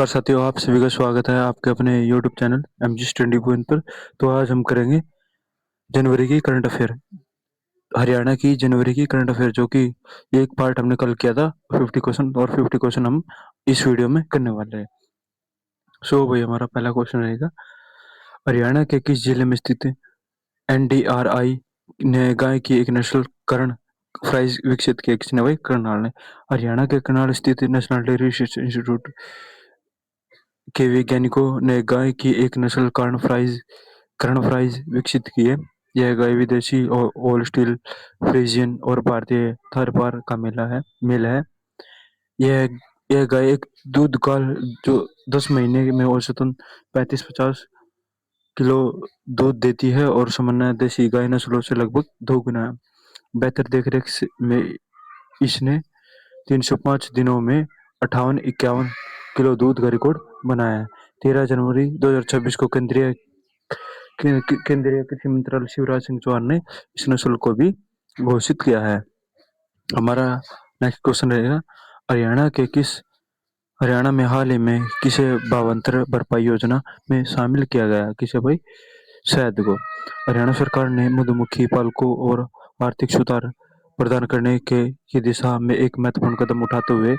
और साथियों, आप सभी का स्वागत है आपके अपने YouTube channel M G study point पर। तो आज हम करेंगे जनवरी की करंट अफेयर, हरियाणा की जनवरी की करंट अफेयर, जो कि एक पार्ट हमने कल किया था 50 क्वेश्चन, और 50 क्वेश्चन हम इस वीडियो में करने वाले हैं। सो भाई, हमारा पहला क्वेश्चन रहेगा, हरियाणा के किस जिले में स्थित NDRI ने गाय की एक नस्ल कर्ण फ्राइज विकसित किया? किसने भाई? करनाल ने। हरियाणा के करनाल स्थित नेशनल डेयरी रिसर्च इंस्टीट्यूट के वैज्ञानिकों ने गाय की एक नस्ल कर्ण फ्राइज विकसित की है। यह गाय विदेशी होल्स्टीन फ्रीजियन और भारतीय थारपार का मेल है। यह यह गाय एक दूध काल जो 10 महीने में औसतन 35-50 किलो दूध देती है और सामान्य देसी गाय नस्लों से लगभग 2 गुना है। बेहतर देखरेख में इसने 305 दिनों में 58-51 किलो दूध का रिकॉर्ड बनाया है। 13 जनवरी 2026 को केंद्रीय कृषि मंत्री शिवराज सिंह चौहान ने इस नस्ल को भी घोषित किया है। हमारा नेक्स्ट क्वेश्चन रहेगा, हरियाणा में हाल ही में किसे भावांतर भरपाई योजना में शामिल किया गया? किसे भाई? शहद को। हरियाणा सरकार ने मधुमक्खी पालकों और आर्थिक सुधार प्रदान करने के की दिशा में एक महत्वपूर्ण कदम उठाते हुए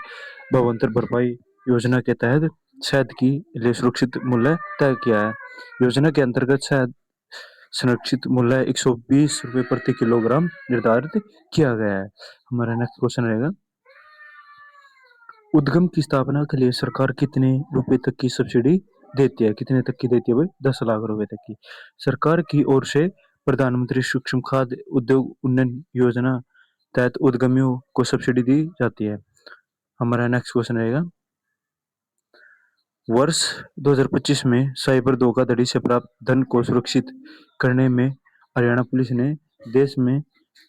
भावांतर भरपाई योजना के तहत शहद की लिए सुरक्षित मूल्य तय किया है। योजना के अंतर्गत शहद संरक्षित मूल्य 120 रुपये प्रति किलोग्राम निर्धारित किया गया है। हमारा नेक्स्ट क्वेश्चन रहेगा, उद्गम की स्थापना के लिए सरकार कितने रुपए तक की सब्सिडी देती है? कितने तक की देती है भाई? 10 लाख रुपए तक की। सरकार की ओर से प्रधानमंत्री सूक्ष्म खाद्य उद्योग उन्नयन योजना तहत उद्यमियों को सब्सिडी दी जाती है। हमारा नेक्स्ट क्वेश्चन रहेगा, वर्ष 2025 में साइबर धोखाधड़ी से प्राप्त धन को सुरक्षित करने में हरियाणा पुलिस ने देश में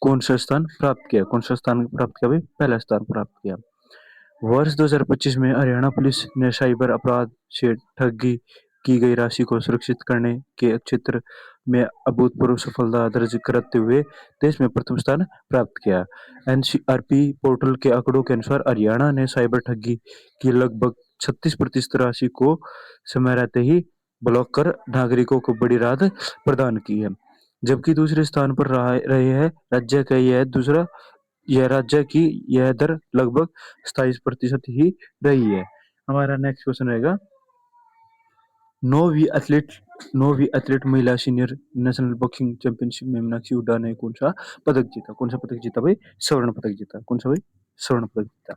कौन सा स्थान प्राप्त किया? कौन सा स्थान प्राप्त किया भाई? पहला स्थान प्राप्त किया। वर्ष 2025 में हरियाणा पुलिस ने साइबर अपराध से ठगी की गई राशि को सुरक्षित करने के क्षेत्र में अभूतपूर्व सफलता दर्ज करते हुए देश में प्रथम स्थान प्राप्त किया। NCRP पोर्टल के आंकड़ों के अनुसार हरियाणा ने साइबर ठगी की लगभग 36% राशि को समय रहते ही ब्लॉक कर नागरिकों को बड़ी राहत प्रदान की है। जबकि दूसरे स्थान पर रहे हैं राज्य का यह राज्य की यह दर लगभग 27% ही रही है। हमारा नेक्स्ट क्वेश्चन रहेगा, नौवीं एथलीट महिला सीनियर नेशनल बॉक्सिंग चैंपियनशिप में मीनाक्षी हुड्डा ने कौन सा पदक जीता? कौन सा पदक जीता भाई? स्वर्ण पदक जीता। कौन सा भाई? स्वर्ण पदक जीता।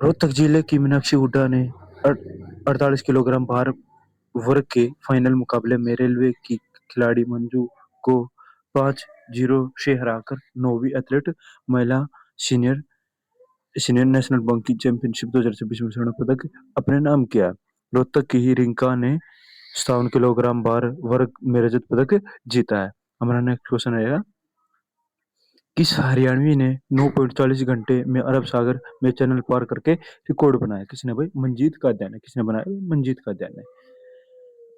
रोहतक जिले की मीनाक्षी हुड्डा ने 48 किलोग्राम भार वर्ग के फाइनल मुकाबले में रेलवे की खिलाड़ी मंजू को 5-0 से हराकर नौवीं एथलीट महिला senior senior national boxing championship 2026 में स्वर्ण पदक अपने नाम किया। रोहतक की ही रिंका ने 57 किलोग्राम भार वर्ग में रजत पदक जीता है। हमारा नेक्स्ट क्वेश्चन रहेगा, किस हरियाणवी ने 9.40 घंटे में अरब सागर में चैनल पार करके रिकॉर्ड बनाया? किसने भाई? मंजीत काद्या ने। किसने बनाया? मंजीत काद्या ने।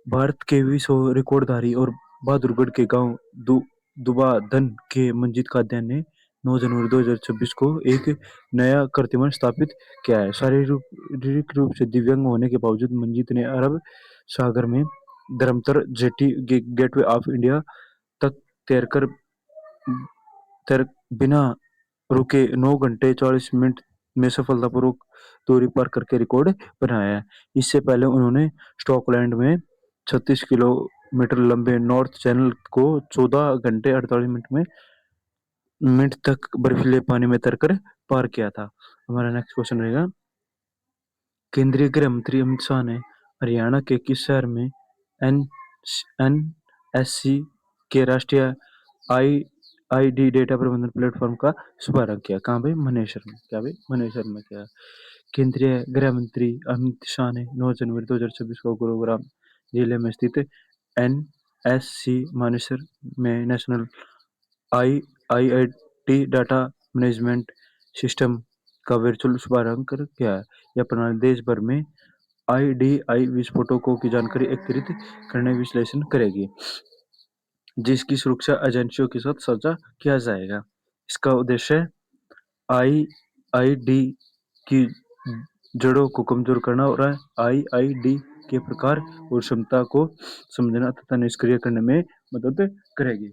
भारत के विश्व रिकॉर्डधारी और बहादुरगढ़ के गांव दुबाधन के मंजीत काद्या ने 9 जनवरी 2026 को एक नया कीर्तिमान स्थापित किया है। शारीरिक रूप से दिव्यांग होने के बावजूद मंजीत ने अरब सागर में धर्मतर जेटी गेटवे ऑफ इंडिया तक तैरकर तैर बिना रुके 9 घंटे 40 मिनट में सफलतापूर्वक दूरी पार करके रिकॉर्ड बनाया है। इससे पहले उन्होंने स्टॉकलैंड में 36 किलोमीटर लंबे नॉर्थ चैनल को 14 घंटे 48 मिनट तक बर्फीले पानी में तैरकर पार किया था। हमारा नेक्स्ट क्वेश्चन रहेगा, केंद्रीय गृह मंत्री अमित शाह ने हरियाणा के किस शहर में NSC के राष्ट्रीय आई ID डेटा प्रबंधन प्लेटफॉर्म का शुभारंभ किया? कहाँ भाई? मनेसर में। क्या भाई? मनेसर में किया। केंद्रीय गृह मंत्री अमित शाह ने 9 जनवरी 2026 को गुरुग्राम जिले में स्थित NSC मानेसर में national IIT data management system का वर्चुअल शुभारंभ किया है। यह प्रणाली देश भर में IDI विस्फोटकों की जानकारी एकत्रित करने विश्लेषण करेगी, जिसकी सुरक्षा एजेंसियों के साथ साझा किया जाएगा। इसका उद्देश्य IID की जड़ों को कमजोर करना और आईआईडी के प्रकार और क्षमता को समझना तथा निष्क्रिय करने में मदद करेगी।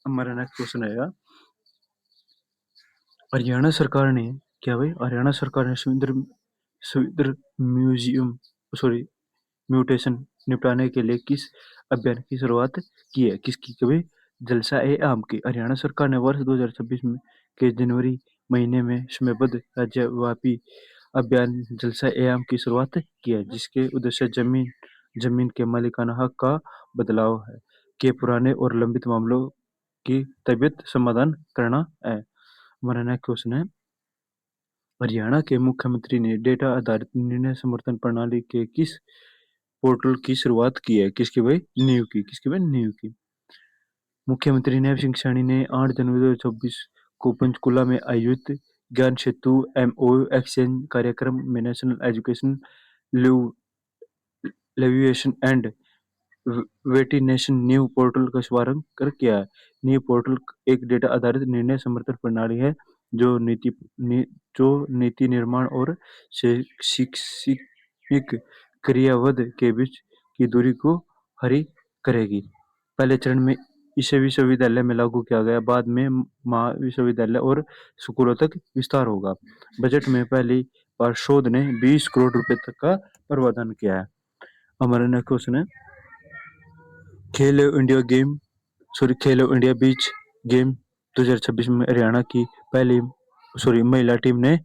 हमारा नेक्स्ट क्वेश्चन आएगा, हरियाणा सरकार ने क्या भाई हरियाणा सरकार ने समुद्र म्यूजियम सॉरी म्यूटेशन निपटाने के लिए किस अभियान की शुरुआत की है? किसकी कभी जलसा ए आम की। हरियाणा सरकार ने वर्ष 2026 में के जनवरी महीने में समयबद्ध राज्यव्यापी अभियान जलसा ए आम की शुरुआत की है, जिसके उद्देश्य जमीन जमीन के मालिकाना हक का बदलाव है के पुराने और लंबित मामलों की तबीयत समाधान करना है। हमारा नेक्स्ट क्वेश्चन है, हरियाणा के मुख्यमंत्री ने डेटा आधारित निर्णय समर्थन प्रणाली के किस पोर्टल की शुरुआत की है? किसकी भाई नींव की। किसकी भाई नींव की। मुख्यमंत्री नैब सिंह सैनी ने 8 जनवरी 2024 को पंचकुला में आयोजित ज्ञान सेतु एमओयू एक्सचेंज कार्यक्रम में नेशनल एजुकेशन लेविएशन एंड वेटिनेशन न्यू पोर्टल का शुभारंभ कर किया है। न्यू पोर्टल एक डेटा आधारित निर्णय समर्थन प्रणाली है जो नीति निर्माण और शैक्षिक क्रियाविद के बीच की दूरी को हरी करेगी। पहले चरण में इसे विश्वविद्यालय में लागू किया गया, बाद में महाविश्वविद्यालय और स्कूलों तक विस्तार होगा। बजट में पहली बार शोध ने 20 करोड़ रुपए तक का प्रावधान किया है। हमारा नेक्स्ट क्वेश्चन है, खेलो इंडिया बीच गेम 2026 में हरियाणा की पहली महिला टीम ने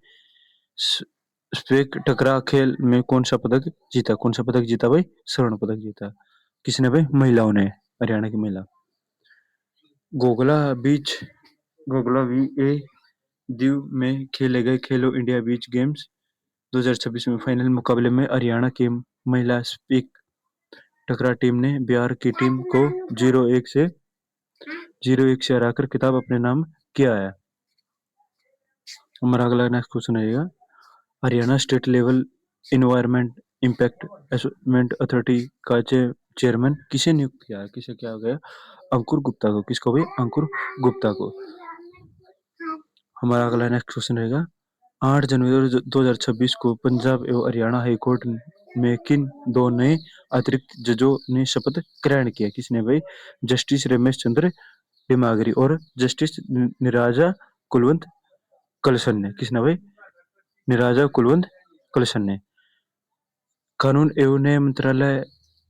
स्पेक टकरा खेल में कौन सा पदक जीता? कौन सा पदक जीता भाई? स्वर्ण पदक जीता। किसने भाई? महिलाओं ने, हरियाणा की महिला। गोगला वी ए दीव में खेले गए खेलो इंडिया बीच गेम्स 2026 में फाइनल मुकाबले में हरियाणा की महिला स्पीक टकरा टीम ने बिहार की टीम को 0-1 से हराकर खिताब अपने नाम किया है। हमारा अगला नेक्स्ट क्वेश्चन रहेगा, Haryana state level environment impact assessment authority का चेयरमैन किसे नियुक्त किया है? किसे किया गया? अंकुर गुप्ता को। किसको भाई? अंकुर गुप्ता को। हमारा अगला नेक्स्ट क्वेश्चन रहेगा, 8 जनवरी 2026 को पंजाब एवं हरियाणा हाईकोर्ट में किन दो नए अतिरिक्त जजों ने शपथ ग्रहण किया? किसने भाई? जस्टिस रमेश चंद्र दिमागरी और जस्टिस निराजा कुलवंत कलसन ने। किसने भाई? निराजा कुलवंत कलसन ने। कानून एवं न्याय मंत्रालय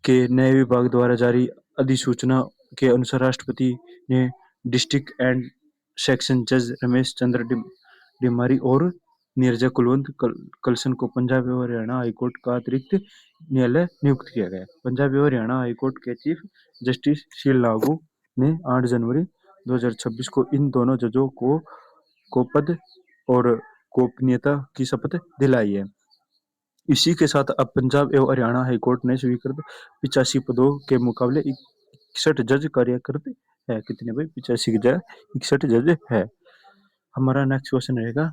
के न्याय विभाग द्वारा जारी अधिसूचना के अनुसार राष्ट्रपति ने डिस्ट्रिक्ट एंड सेक्शन जज रमेश चंद्र डिमारी और नीरजा कुलवंत कलसन को पंजाब एवं हरियाणा हाईकोर्ट का अतिरिक्त न्यायालय नियुक्त किया गया। पंजाब एवं हरियाणा हाईकोर्ट के चीफ जस्टिस शील लागू ने 8 जनवरी 2026 को इन दोनों जजों को पद और गोपनीयता की शपथ दिलाई है। इसी के साथ अब पंजाब एवं हरियाणा हाईकोर्ट ने स्वीकृत 85 पदों के मुकाबले 61 जज कार्यरत है। कितने भाई? 85 की जगह 61 जज है। हमारा नेक्स्ट क्वेश्चन रहेगा,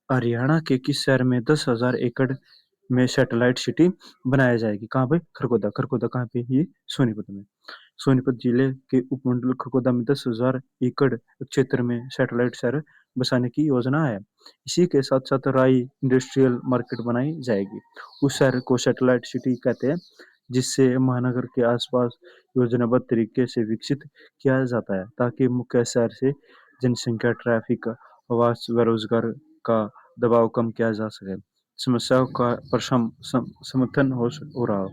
हरियाणा के किस शहर में 10,000 एकड़ में सैटेलाइट सिटी बनाया जाएगी? कहाँ भाई? खरगोदा। खरगोदा कहाँ पे? ये सोनीपत में। सोनीपत जिले के उपमंडल खरगोदा में 10,000 एकड़ क्षेत्र में सैटेलाइट शहर बसाने की योजना है। इसी के साथ साथ राई इंडस्ट्रियल मार्केट बनाई जाएगी। उस शहर को सैटेलाइट सिटी कहते हैं, जिससे महानगर के आसपास योजनाबद्ध तरीके से विकसित किया जाता है ताकि मुख्य शहर से जनसंख्या, ट्रैफिक, आवास व रोजगार का दबाव कम किया जा सके। समस्याओं का पर समर्थन हो रहा हो।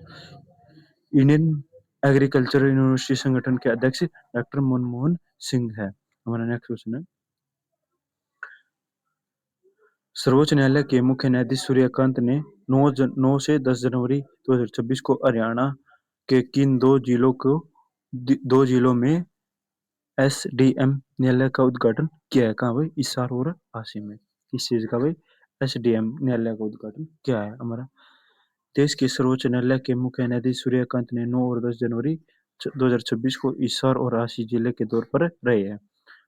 इंडियन एग्रीकल्चरल यूनिवर्सिटी संगठन के अध्यक्ष डॉक्टर मनमोहन सिंह है। हमारा नेक्स्ट क्वेश्चन है, सर्वोच्च न्यायालय के मुख्य न्यायाधीश सूर्यकांत ने 9 से 10 जनवरी 2026 को हरियाणा के किन दो जिलों में एसडीएम न्यायालय का उद्घाटन किया है? कहाँ भाई? हिसार और आसी में। किस चीज का भाई? एसडीएम न्यायालय का उद्घाटन किया है। हमारा देश के सर्वोच्च न्यायालय के मुख्य न्यायाधीश सूर्यकांत ने 9 और 10 जनवरी 2026 को हिसार और आसी जिले के दौर पर रहे हैं।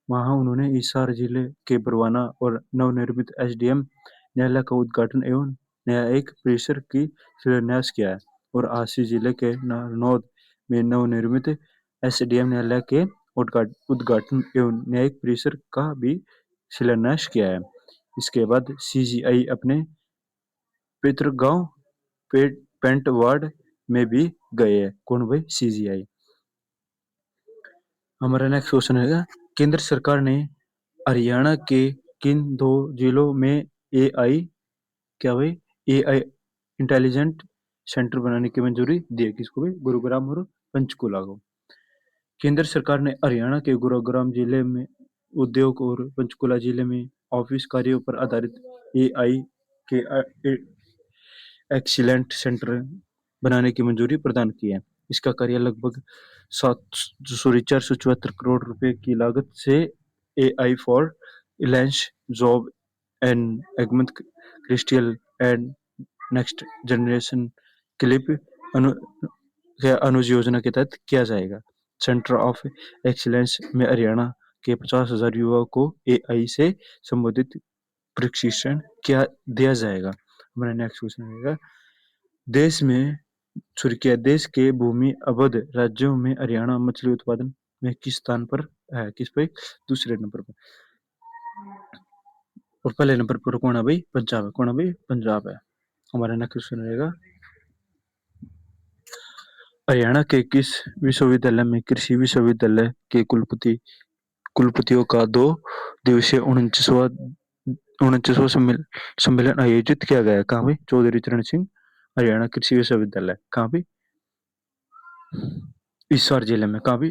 वहां उन्होंने हिसार जिले के बरवाना और नवनिर्मित एसडीएम न्यायालय का उद्घाटन एवं न्यायिक परिसर की शिलान्यास किया है और आसी जिले के नारनौद में नवनिर्मित एसडीएम न्यायालय के उद्घाटन एवं न्यायिक परिसर का भी शिलान्यास किया है। इसके बाद सीजीआई अपने पितृगांव पेंट वार्ड में भी गए हैं। कौन भाई? सीजीआई। हमारा नेक्स्ट क्वेश्चन है, केंद्र सरकार ने हरियाणा के किन दो जिलों में एआई क्या भाई एआई इंटेलिजेंट सेंटर बनाने की मंजूरी दी है? किसको भाई? गुरुग्राम और पंचकुला को। केंद्र सरकार ने हरियाणा के गुरुग्राम जिले में उद्योग और पंचकुला जिले में ऑफिस कार्यों पर आधारित एआई के एक्सीलेंट सेंटर बनाने की मंजूरी प्रदान की है। इसका कार्य लगभग 474 करोड़ रुपए की लागत से AI for alliance job and एगमंत क्रिस्टियल एंड नेक्स्ट जनरेशन क्लिप अनु अनुज योजना के तहत किया जाएगा। सेंटर ऑफ एक्सीलेंस में हरियाणा के 50,000 युवाओं को एआई से संबोधित प्रशिक्षण क्या दिया जाएगा। हमारा नेक्स्ट क्वेश्चन रहेगा, देश के भूमि अवध राज्यों में हरियाणा मछली उत्पादन में किस स्थान पर है? किस पे? दूसरे नंबर पर। और पहले नंबर पर कौन है भाई? पंजाब है। कौन है भाई? पंजाब है। हमारा नेक्स्ट क्वेश्चन रहेगा, हरियाणा के किस विश्वविद्यालय में कृषि विश्वविद्यालय के कुलपतियों का 2 दिवसीय 49वां सम्मेलन आयोजित किया गया? कहाँ भाई? चौधरी चरण सिंह हरियाणा कृषि विश्वविद्यालय। कहाँ भाई? हिसार जिले में। कहाँ भी?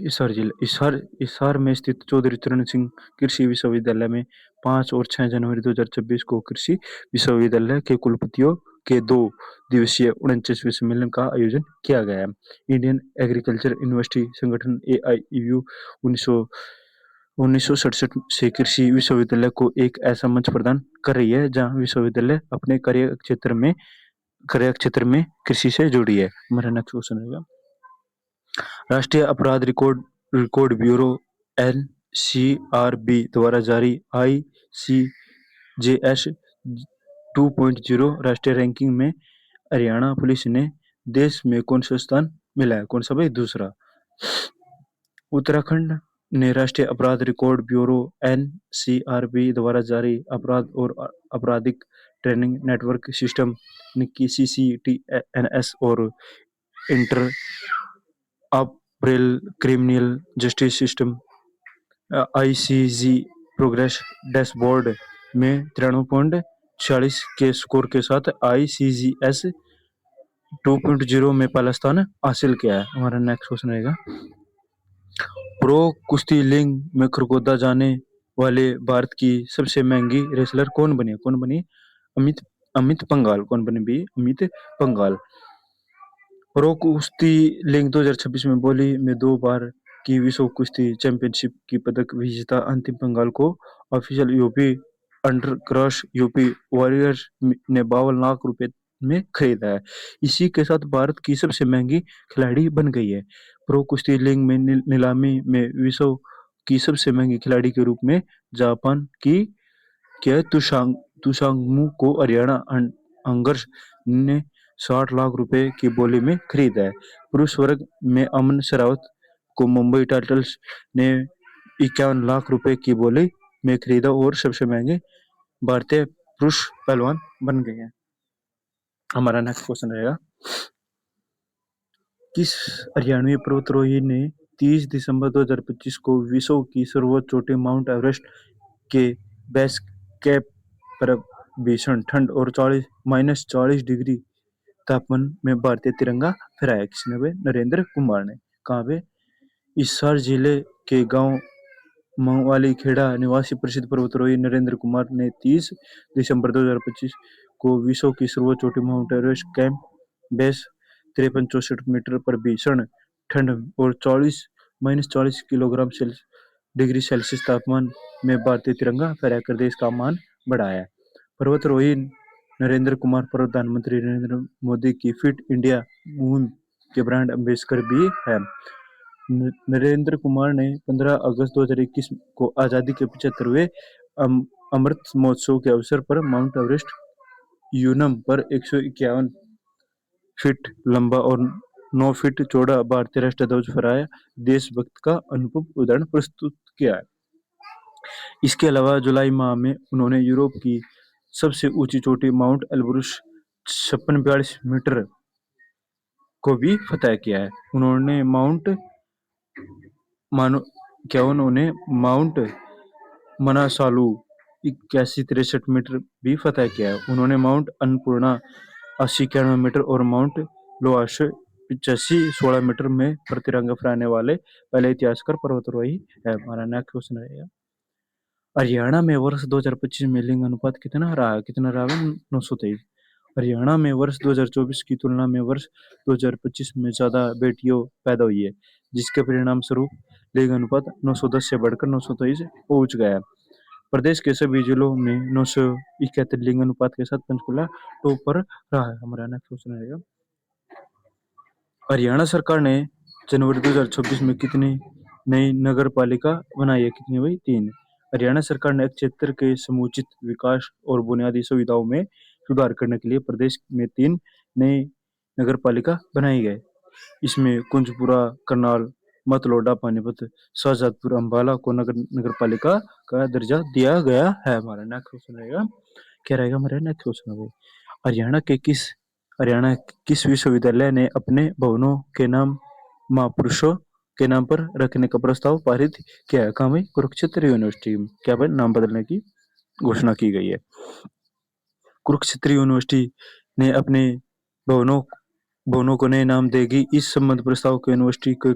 हिसार में स्थित चौधरी चरण सिंह कृषि विश्वविद्यालय में 5 और 6 जनवरी 2026 को कृषि विश्वविद्यालय के कुलपतियों के 2 दिवसीय 49वें सम्मेलन का आयोजन किया गया। इंडियन एग्रीकल्चर यूनिवर्सिटी संगठन AIEU 1967 से कृषि विश्वविद्यालय को एक ऐसा मंच प्रदान कर रही है जहां विश्वविद्यालय अपने कार्य क्षेत्र में कृषि से जुड़ी है। हमारा नेक्स्ट क्वेश्चन रहेगा, राष्ट्रीय अपराध रिकॉर्ड ब्यूरो NCRB द्वारा जारी ICJS 2.0 राष्ट्रीय रैंकिंग में हरियाणा पुलिस ने देश में कौन सा स्थान मिला है? कौन सा भाई? दूसरा। उत्तराखंड ने राष्ट्रीय अपराध रिकॉर्ड ब्यूरो NCRB द्वारा जारी अपराध और आपराधिक ट्रेनिंग नेटवर्क सिस्टम की CCTNS और interoperable criminal justice system ICG progress dashboard में 93.46 के स्कोर के साथ ICGS 2.0 में पहला स्थान हासिल किया है। हमारा नेक्स्ट क्वेश्चन रहेगा, प्रो कुश्ती लीग में खरगोदा जाने वाले भारत की सबसे महंगी रेसलर कौन बनी? कौन बनी? अमित पंघाल। कौन बनी भी? अमित पंघाल। प्रो कुश्ती लीग 2026 में बोली में 2 बार की विश्व कुश्ती चैंपियनशिप की पदक विजेता अंतिम पंघाल को official UP under crush UP warriors ने 52 लाख रुपए में खरीदा है। इसी के साथ भारत की सबसे महंगी खिलाड़ी बन गई है। प्रो कुश्ती लीग में नीलामी में विश्व की सबसे महंगी खिलाड़ी के रूप में जापान की तुशांगमू को हरियाणा अंगर्स ने 60 लाख रुपए की बोली में खरीदा है। पुरुष वर्ग में अमन सरावत को मुंबई टाइटल्स ने 51 लाख रुपए की बोली में खरीदा और सबसे महंगे भारतीय पुरुष पहलवान बन गए हैं। हमारा नेक्स्ट क्वेश्चन रहेगा, किस हरियाणवी पर्वतारोही ने 30 दिसंबर 2025 को विश्व की सर्वोच्च चोटी माउंट एवरेस्ट के बेस कैंप पर भीषण ठंड और -40 डिग्री तापमान में भारतीय तिरंगा फहराया? किसने भाई? नरेंद्र कुमार ने। कहाँ पे? हिसार जिले के गांव मंगवाली खेड़ा निवासी प्रसिद्ध पर्वतारोही नरेंद्र कुमार ने 30 दिसंबर 2025 को विश्व की सर्वोच्च चोटी Mount Everest camp base 5364 metre पर भीषण ठंड और -40 डिग्री सेल्सियस तापमान में भारतीय तिरंगा फहराकर देश का मान बढ़ाया। पर्वतारोही नरेंद्र कुमार प्रधानमंत्री नरेंद्र मोदी की फिट इंडिया मुहिम के ब्रांड एम्बेसडर भी है। नरेंद्र कुमार ने 15 अगस्त 2021 को आजादी के 75वें अमृत महोत्सव के अवसर पर माउंट एवरेस्ट यूनम पर 151 फीट लंबा और 9 फीट चौड़ा भारतीय राष्ट्रीय ध्वज फहराया देशभक्त का अनुभव उदाहरण प्रस्तुत किया है। इसके अलावा जुलाई माह में उन्होंने यूरोप की सबसे ऊंची चोटी माउंट एल्ब्रुस 56-42 मीटर को भी फतह किया है। उन्होंने मानो उन्होंने माउंट मनासालू 81-63 मीटर भी फतह किया है। उन्होंने माउंट अन्नपूर्णा 80-91 मीटर और माउंट लोआस 85-16 मीटर में प्रतिरंग फहराने वाले पहले इतिहासकार पर्वतारोही है। हमारा नेक्स्ट क्वेश्चन रहेगा, हरियाणा में वर्ष 2025 में लिंग अनुपात कितना रहा है? 923। हरियाणा में वर्ष 2024 की तुलना में वर्ष 2025 में ज्यादा बेटियों पैदा हुई है, जिसके परिणाम स्वरूप लिंग अनुपात 910 से बढ़कर 923 पहुंच गया है। प्रदेश के सभी जिलों में 971 लिंग अनुपात के साथ पंचकुला टॉप पर रहा है। हमारा नेक्स्ट क्वेश्चन रहेगा, हरियाणा सरकार ने जनवरी 2026 में कितनी नई नगर पालिका बनाई है? कितनी हुई? 3। हरियाणा सरकार ने क्षेत्र के समुचित विकास और बुनियादी सुविधाओं में सुधार करने के लिए प्रदेश में 3 नई नगर पालिका बनाई गई। इसमें कुंजपुरा, करनाल, मतलोडा, पानीपत, शाहजादपुर, अंबाला को नगर पालिका का दर्जा दिया गया है। हमारा नेक्स्ट क्वेश्चन रहेगा, क्या रहेगा हमारा नेक्स्ट क्वेश्चन होगा, हरियाणा किस विश्वविद्यालय ने अपने भवनों के नाम महापुरुषों के नाम पर रखने का प्रस्ताव पारित किया है? कहाँ भाई? कुरुक्षेत्र यूनिवर्सिटी में क्या भाई नाम बदलने की घोषणा की गई है। कुरुक्षेत्र यूनिवर्सिटी ने अपने भवनों भवनों को नए नाम देगी। इस संबंध प्रस्ताव को यूनिवर्सिटी के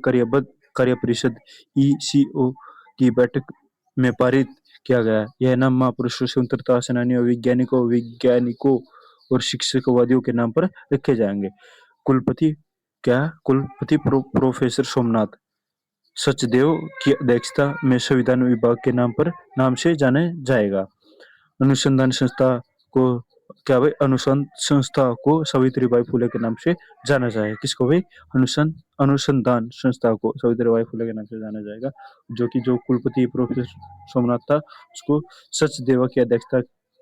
कार्य परिषद ECO की बैठक में पारित किया गया। यह नाम महापुरुषों, स्वतंत्रता सेनानियों, वैज्ञानिकों और शिक्षकवादियों के नाम पर रखे जाएंगे। कुलपति प्रोफेसर सोमनाथ सचदेव की अध्यक्षता में संविधान विभाग के नाम से जाने जाएगा। अनुसंधान संस्था को सावित्रीबाई फुले के नाम से जाना जाएगा। किसको भाई? अनुसंधान संस्था को सावित्रीबाई फुले के नाम से जाना जाएगा। जो कुलपति प्रोफेसर सोमनाथ था, उसको सचदेवा की अध्यक्षता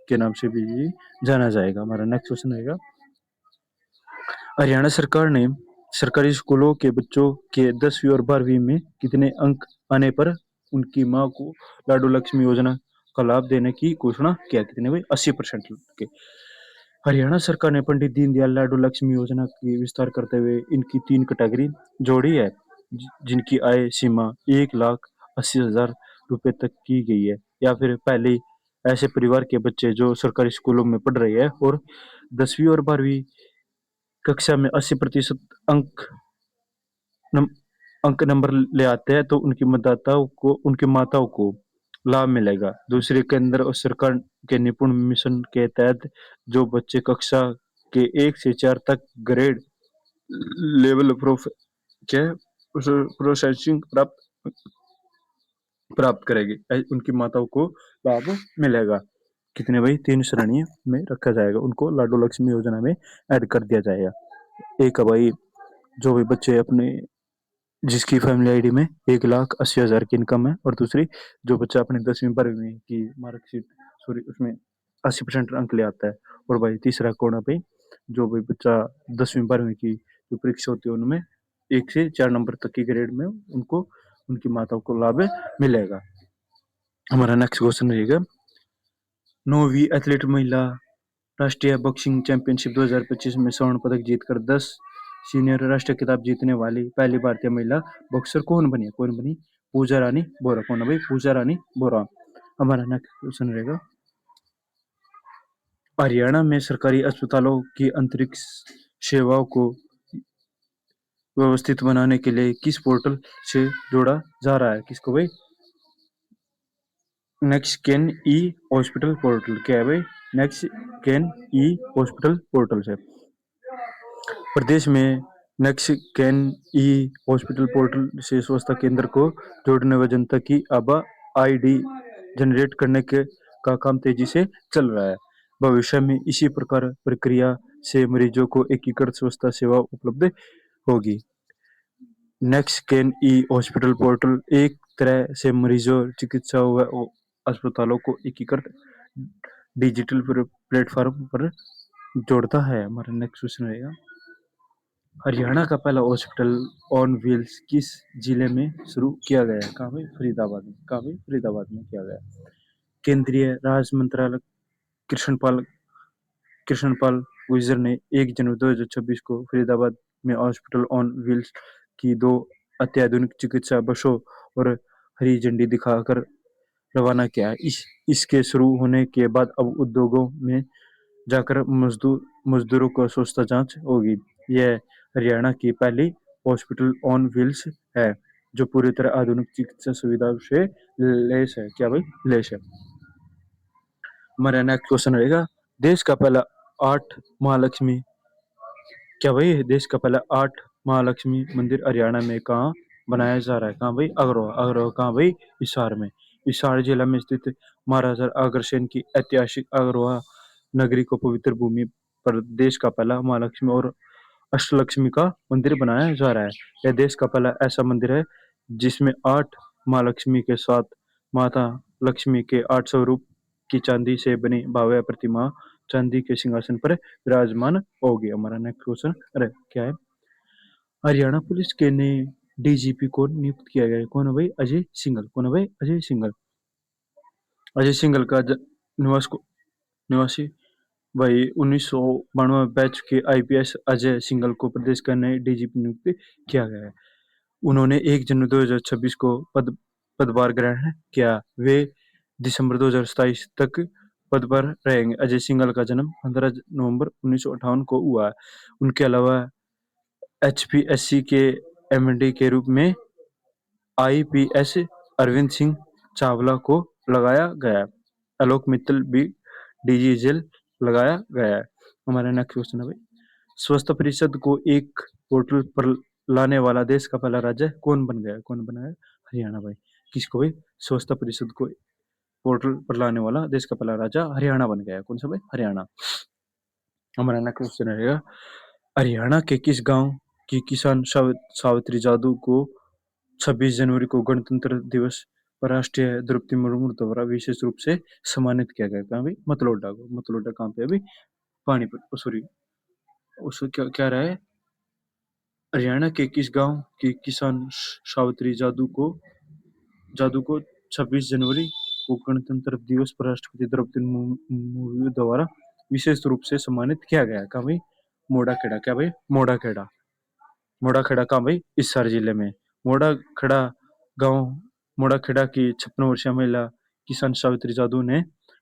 के नाम से भी जाना जाएगा। हमारा नेक्स्ट क्वेश्चन रहेगा, हरियाणा सरकार ने सरकारी स्कूलों के बच्चों के 10वीं और 12वीं में कितने अंक आने पर उनकी मां को लाडू लक्ष्मी योजना का लाभ देने की घोषणा किया? कितने भाई? 80% के। हरियाणा सरकार ने पंडित दीनदयाल लाडू लक्ष्मी योजना की विस्तार करते हुए इनकी 3 कैटेगरी जोड़ी है, जिनकी आय सीमा 1,80,000 रुपए तक की गई है। या फिर पहले ऐसे परिवार के बच्चे जो सरकारी स्कूलों में पढ़ रहे हैं और 10वीं और 12वीं कक्षा में 80% अंक नंबर ले आते हैं, तो उनकी माताओं को लाभ मिलेगा। दूसरे केंद्र और सरकार के निपुण मिशन के तहत जो बच्चे कक्षा के 1 से 4 तक ग्रेड लेवल प्रोसेसिंग प्राप्त करेगी, उनकी माताओं को लाभ मिलेगा। कितने भाई? 3 श्रेणी में रखा जाएगा, उनको लाडू लक्ष्मी योजना में ऐड कर दिया जाएगा। एक भाई जो भी बच्चे अपने जिसकी फैमिली आईडी में 1,80,000 की इनकम है, और दूसरी जो बच्चा अपने 10वीं 12वीं की मार्कशीट उसमें 80% अंक ले आता है। और भाई तीसरा कोना पे जो भी बच्चा 10वीं 12वीं की जो परीक्षा होती है उनमें 1 से 4 नंबर तक की ग्रेड में उनको उनकी माताओं को लाभ मिलेगा। हमारा नेक्स्ट क्वेश्चन रहेगा, 9वीं एथलीट महिला राष्ट्रीय बॉक्सिंग चैंपियनशिप 2025 में स्वर्ण पदक जीतकर 10 सीनियर राष्ट्रीय खिताब जीतने वाली पहली भारतीय महिला बॉक्सर कौन बनी? पूजा रानी बोरा। कौन है भाई? पूजा रानी बोरा। हमारा नेक्स्ट क्वेश्चन रहेगा, हरियाणा में सरकारी अस्पतालों की अंतरिक्ष सेवाओं को व्यवस्थित बनाने के लिए किस पोर्टल से जोड़ा जा रहा है? किसको भाई? Next can E hospital portal. क्या है भाई? Next can E hospital portal से। प्रदेश में next can E hospital portal से स्वास्थ्य केंद्र को जोड़ने व जनता की आभा ID जनरेट करने का काम तेजी से चल रहा है। भविष्य में इसी प्रकार प्रक्रिया से मरीजों को एकीकृत स्वास्थ्य सेवा उपलब्ध होगी। Next can E hospital portal एक तरह से मरीजों, चिकित्साओं व अस्पतालों को एकीकृत डिजिटल प्लेटफॉर्म पर जोड़ता है। हमारा नेक्स्ट क्वेश्चन रहेगा, हरियाणा का पहला हॉस्पिटल ऑन व्हील्स किस जिले में शुरू किया गया है? कहाँ भाई? फरीदाबाद में। कहाँ भाई? फरीदाबाद में किया गया। केंद्रीय राज्य मंत्रालय कृष्णपाल गुजर ने 1 जनवरी 2026 को फरीदाबाद में हॉस्पिटल ऑन व्हील्स की 2 अत्याधुनिक चिकित्सा बसों और हरी झंडी दिखाकर रवाना किया। इसके शुरू होने के बाद अब उद्योगों में जाकर मजदूरों को स्वास्थ्य जांच होगी। यह हरियाणा की पहली हॉस्पिटल ऑन व्हील्स है जो पूरी तरह आधुनिक चिकित्सा सुविधाओं से लैस है। क्या भाई? लैस है। हमारा नेक्स्ट क्वेश्चन रहेगा, देश का पहला 8 महालक्ष्मी क्या भाई? देश का पहला 8 महालक्ष्मी मंदिर हरियाणा में कहाँ बनाया जा रहा है? कहाँ भाई? अगरोहा। अगरोहा कहाँ भाई? हिसार में। हिसार जिला में स्थित महाराजा अग्रसेन की ऐतिहासिक अगरोहा नगरी को पवित्र भूमि पर देश का पहला महालक्ष्मी और अष्टलक्ष्मी का मंदिर बनाया जा रहा है। यह देश का पहला ऐसा मंदिर है जिसमें 8 महालक्ष्मी के साथ माता लक्ष्मी के 8 स्वरूप की चांदी से बनी भव्य प्रतिमा चांदी के सिंहासन पर विराजमान होगी। हमारा नेक्स्ट क्वेश्चन अरे क्या है? हरियाणा पुलिस के नए डीजीपी को नियुक्त किया गया है। कौन है भाई? अजय सिंघल। कौन है भाई? अजय सिंघल। अजय सिंघल का निवासी भाई 1992 बैच के आईपीएस अजय सिंघल को प्रदेश का नए डीजीपी नियुक्त किया गया है। उन्होंने 1 जनवरी 2026 को पदभार ग्रहण किया। वे दिसंबर 2027 तक पद पर रहेंगे। अजय सिंघल का जन्म 15 नवंबर 1958 को हुआ है। उनके अलावा एचपीएससी के एमडी के रूप में आईपीएस अरविंद सिंह चावला को लगाया गया है। आलोक मित्तल भी डीजी जेल लगाया गया है। हमारा नेक्स्ट क्वेश्चन है भाई, स्वच्छता परिषद को एक पोर्टल पर लाने वाला देश का पहला राज्य कौन बन गया? कौन बना है? हरियाणा भाई। किसको भाई? स्वच्छता परिषद को पोर्टल पर लाने वाला देश का पहला राज्य हरियाणा बन गया है। कौन सा भाई? हरियाणा। हमारा नेक्स्ट क्वेश्चन रहेगा, हरियाणा के किस गांव की किसान सावित्री जादू को 26 जनवरी को गणतंत्र दिवस पर राष्ट्रीय द्रौपदी मुर्मू द्वारा विशेष रूप से सम्मानित किया गया? कहाँ भाई? मतलोडा को। मतलोडा कहाँ पे अभी? पानीपत। सॉरी, उसको क्या क्या रहा है? हरियाणा के किस गांव की किसान सावित्री जादू को 26 जनवरी को गणतंत्र दिवस पर राष्ट्रपति द्रौपदी मुर्मू द्वारा विशेष रूप से सम्मानित किया गया? कहाँ भाई? मोड़ाखेड़ा। क्या भाई? मोड़ाखेड़ा। मोड़ाखेड़ा कहाँ भाई? हिसार जिले में। मोड़ाखेड़ा गांव मोड़ाखेड़ा की 56 वर्षीय महिला किसान सावित्री जादू ने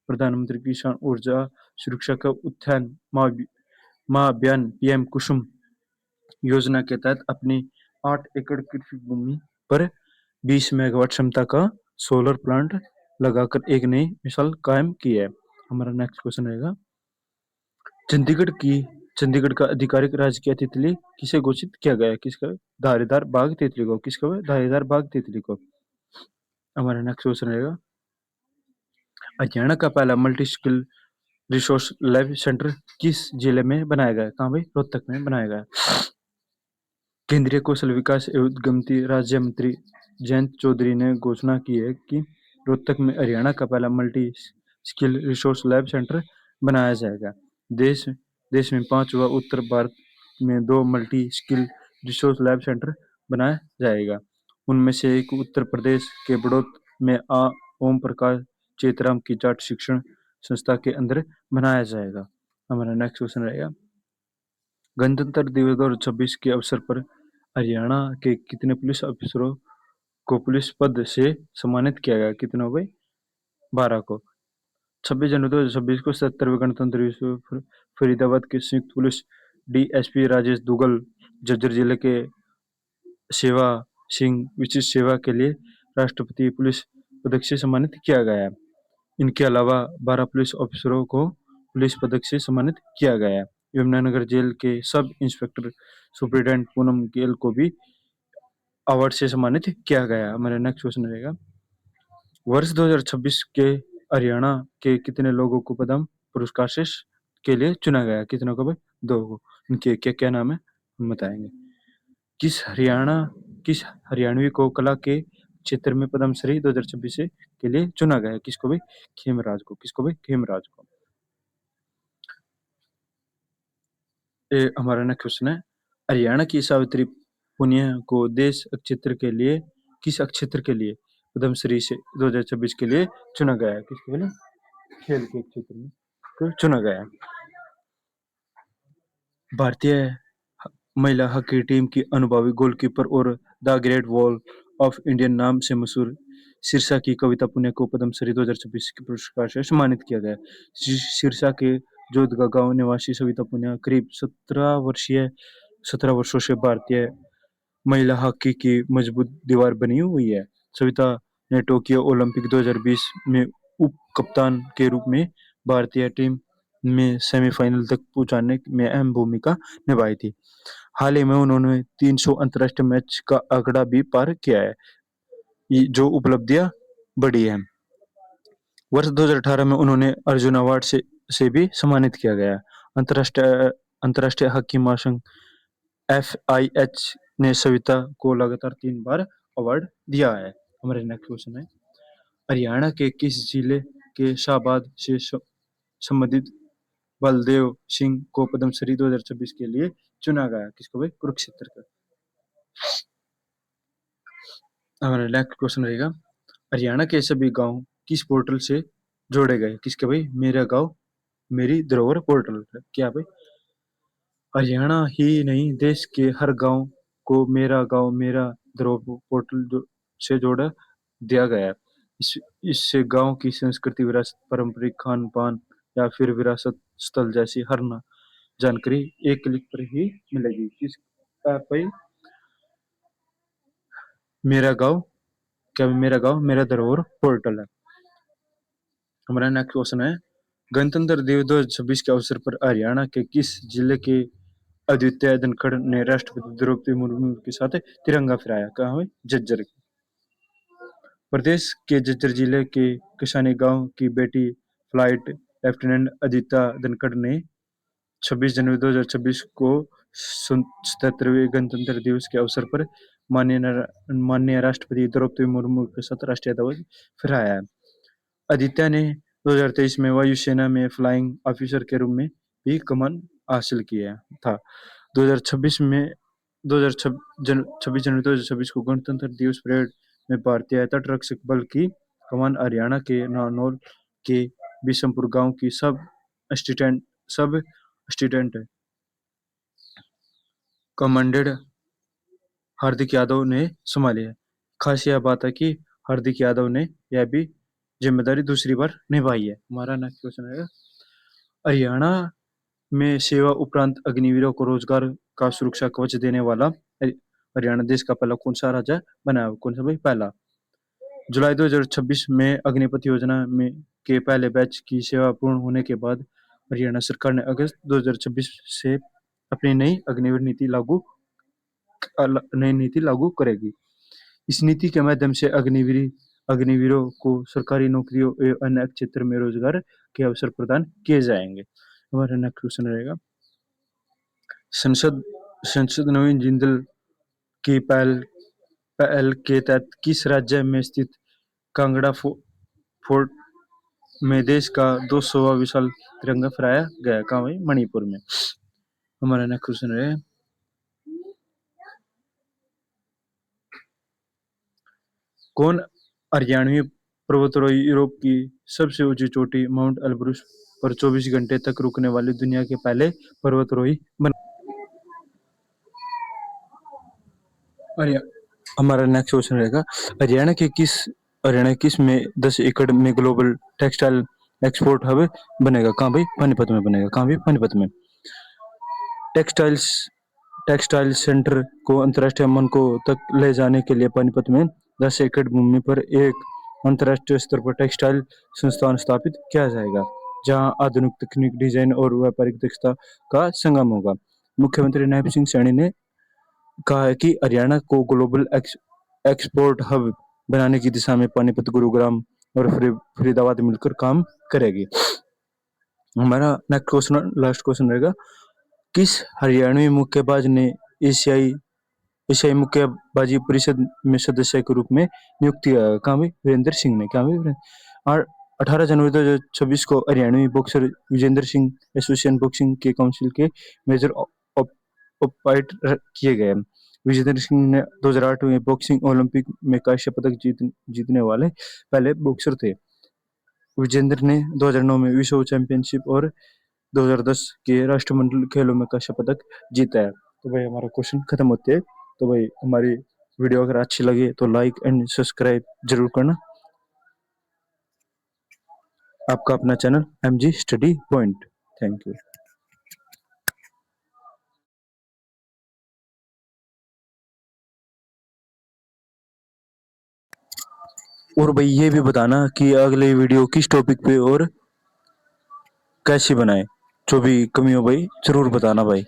प्रधानमंत्री किसान ऊर्जा सुरक्षा का उत्थान महाअभियान पीएम कुसुम योजना के तहत अपनी 8 एकड़ कृषि भूमि पर 20 मेगावाट क्षमता का सोलर प्लांट लगाकर एक नई मिसाल कायम की है। हमारा नेक्स्ट क्वेश्चन रहेगा, चंडीगढ़ का आधिकारिक राजकीय तितली किसे घोषित किया गया है? किसका? धारीदार बाघ तितली को। किसका? धारीदार बाघ तितली को। हमारा नेक्स्ट क्वेश्चन रहेगा, हरियाणा का पहला multi skill resource lab centre किस जिले में बनाया गया है? कहाँ भाई? रोहतक में बनाया गया है। केंद्रीय कौशल विकास एवं उद्यमिता राज्य मंत्री जयंत चौधरी ने घोषणा की है कि रोहतक में हरियाणा का पहला multi skill resource lab centre बनाया जाएगा। देश में 5 व उत्तर भारत में 2 multi skill resource lab centre बनाया जाएगा। उनमें से एक उत्तर प्रदेश के बड़ौत में ओम प्रकाश चेतराम की जाट शिक्षण संस्था के अंदर बनाया जाएगा। हमारा नेक्स्ट क्वेश्चन रहेगा, गणतंत्र दिवस 2026 के अवसर पर हरियाणा के कितने पुलिस अफसरों को पुलिस पद से सम्मानित किया गया? कितने हो गए? 12 को। 26 जनवरी 2026 को 77वें गणतंत्र दिवस पर फरीदाबाद के संयुक्त पुलिस डीएसपी राजेश दुगल झज्जर जिले के सेवा सिंह विशिष्ट सेवा के लिए राष्ट्रपति पुलिस पदक से सम्मानित किया गया है। इनके अलावा 12 पुलिस अफसरों को पुलिस पदक से सम्मानित किया गया है। यमुनानगर जेल के सब इंस्पेक्टर सुप्रिटेंडेंट पूनम गेल को भी अवार्ड से सम्मानित किया गया। हमारा नेक्स्ट क्वेश्चन रहेगा, वर्ष 2026 के हरियाणा के कितने लोगों को पद्म पुरस्कार से के लिए चुना गया? कितनों को भाई? 2 को। इनके क्या क्या नाम है हम बताएंगे। किस हरियाणवी को कला के क्षेत्र में पद्मश्री 2026 के लिए चुना गया? किसको भाई? खेमराज को। किसको भाई? खेमराज को। हमारा नेक्स्ट क्वेश्चन है, हरियाणा की सावित्री पुनिया को देश क्षेत्र के लिए किस क्षेत्र के लिए पद्मश्री से 2026 के लिए चुना गया है? किसके लिए? खेल के क्षेत्र में चुना गया है। भारतीय महिला हॉकी टीम की अनुभवी गोलकीपर और the great wall of Indian नाम से मशहूर सिरसा की कविता पुनिया को पद्मश्री 2026 के पुरस्कार से सम्मानित किया गया। सिरसा के जोधगा गांव निवासी सविता पुनिया करीब 17 वर्षों से भारतीय महिला हॉकी की मजबूत दीवार बनी हुई है। सविता ने टोक्यो ओलंपिक 2020 में उप कप्तान के रूप में भारतीय टीम में सेमीफाइनल तक पहुंचाने में अहम भूमिका निभाई थी। हाल ही में उन्होंने 300 अंतर्राष्ट्रीय मैच का आंकड़ा भी पार किया है, जो उपलब्धियां बड़ी है। वर्ष 2018 में उन्होंने अर्जुन अवार्ड से भी सम्मानित किया गया। अंतर्राष्ट्रीय अंतर्राष्ट्रीय हॉकी महासंघ FIH ने सविता को लगातार 3 बार अवार्ड दिया है। हमारे नेक्स्ट क्वेश्चन है, हरियाणा के किस जिले के शाहबाद से संबंधित बलदेव सिंह को पद्मश्री 2026 के लिए चुना गया? किसको भाई? कुरुक्षेत्र का। हमारा नेक्स्ट क्वेश्चन रहेगा, हरियाणा के सभी गांव किस पोर्टल से जोड़े गए? किसके भाई? मेरा गांव मेरी धरोहर पोर्टल। क्या भाई? हरियाणा ही नहीं, देश के हर गांव को मेरा गांव मेरा धरोहर पोर्टल से जोड़ा दिया गया है। इससे गांव की संस्कृति, विरासत, पारंपरिक खान पान या फिर विरासत स्थल जैसी हर जानकारी एक क्लिक पर ही मिलेगी। किस भाई? मेरा गांव क्या? मेरा गांव मेरा धरोहर पोर्टल है। हमारा नेक्स्ट क्वेश्चन है, गणतंत्र दिवस 2026 के अवसर पर हरियाणा के किस जिले के अद्वितीय धनखड़ ने राष्ट्रपति द्रौपदी मुर्मू के साथ तिरंगा फहराया? कहाँ है? झज्जर। प्रदेश के झज्जर जिले के किसानी गांव की बेटी फ्लाइट लेफ्टिनेंट अदिता धनखड़ ने 26 जनवरी 2026 को 77वें गणतंत्र दिवस के अवसर पर माननीय राष्ट्रपति द्रौपदी मुर्मू के साथ राष्ट्रीय ध्वज फहराया है। आदित्य ने 2023 में वायुसेना में फ्लाइंग ऑफिसर के रूप में भी कमान हासिल किया था। 2026 जनवरी 2026 को गणतंत्र दिवस परेड में भारतीय तटरक्षक बल की कमान हरियाणा के नानौल के बिशमपुर गांव की सब असिस्टेंट कमांडेंट हार्दिक यादव ने संभाली है। खास यह बात है कि हार्दिक यादव ने यह भी जिम्मेदारी दूसरी बार निभाई है। हमारा नेक्स्ट क्वेश्चन है, हरियाणा में सेवा उपरांत अग्निवीरों को रोजगार का सुरक्षा कवच देने वाला हरियाणा देश का पहला कौन सा राज्य बना? कौन सा भाई? पहला। जुलाई 2026 में अग्निपथ योजना में के पहले बैच की सेवा पूर्ण होने के बाद हरियाणा सरकार ने अगस्त 2026 से अपनी नई अग्निवीर नीति लागू करेगी। इस नीति के माध्यम से अग्निवीरों को सरकारी नौकरियों एवं अन्य क्षेत्र में रोजगार के अवसर प्रदान किए जाएंगे। हमारा नेक्स्ट क्वेश्चन रहेगा, संसद नवीन जिंदल की पहल के तहत किस राज्य में स्थित कांगड़ा फोर्ट में देश का 200वां विशाल तिरंगा फहराया गया? कहाँ भाई? मणिपुर में। हमारा नेक्स्ट क्वेश्चन है, कौन हरियाणवी पर्वतारोही यूरोप की सबसे ऊंची चोटी माउंट एल्ब्रुस पर 24 घंटे तक रुकने वाले दुनिया के पहले पर्वतारोही बने? हमारा नेक्स्ट क्वेश्चन रहेगा, हरियाणा किस में 10 एकड़ में ग्लोबल टेक्सटाइल एक्सपोर्ट हब बनेगा? कहाँ भाई? पानीपत में बनेगा। कहाँ भाई? पानीपत में। टेक्सटाइल सेंटर को अंतर्राष्ट्रीय मानकों तक ले जाने के लिए पानीपत में 10 एकड़ भूमि पर एक अंतर्राष्ट्रीय स्तर पर टेक्सटाइल संस्थान स्थापित किया जाएगा, जहां आधुनिक तकनीक, डिजाइन और व्यापारिक दक्षता का संगम होगा। मुख्यमंत्री नायब सिंह सैनी ने कहा है कि हरियाणा को ग्लोबल एक्सपोर्ट हब बनाने की दिशा में पानीपत, गुरुग्राम और फरीदाबाद मिलकर काम करेगी। हमारा नेक्स्ट क्वेश्चन, लास्ट क्वेश्चन रहेगा, किस हरियाणवी मुक्केबाज ने एशियाई मुक्केबाजी परिषद में सदस्य के रूप में नियुक्ति? कहाँ भी? वीरेंद्र सिंह ने। क्या भी? 18 जनवरी 2026 को Haryanvi boxer Vijender Singh association boxing के काउंसिल के मेजर अपॉइंट किए गए। विजेंद्र सिंह ने 2008 में बॉक्सिंग ओलंपिक में कांस्य पदक जीतने वाले पहले बॉक्सर थे। विजेंद्र ने 2009 में विश्व चैंपियनशिप और 2010 के राष्ट्रमंडल खेलों में कांस्य पदक जीता है। तो भाई हमारा क्वेश्चन खत्म होते हैं। तो भाई हमारी वीडियो अगर अच्छी लगे तो लाइक एंड सब्सक्राइब जरूर करना। आपका अपना channel MG study point. Thank you. और भाई ये भी बताना कि अगले वीडियो किस टॉपिक पे और कैसे बनाए। जो भी कमी हो भाई जरूर बताना भाई।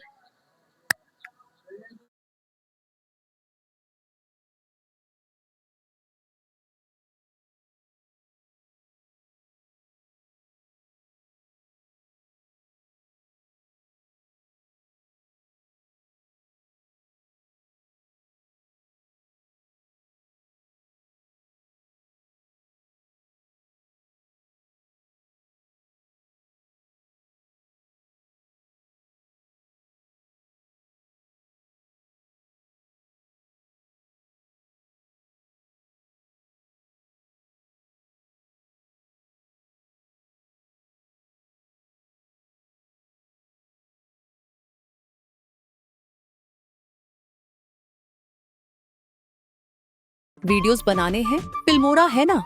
वीडियोस बनाने हैं, फिल्मोरा है ना।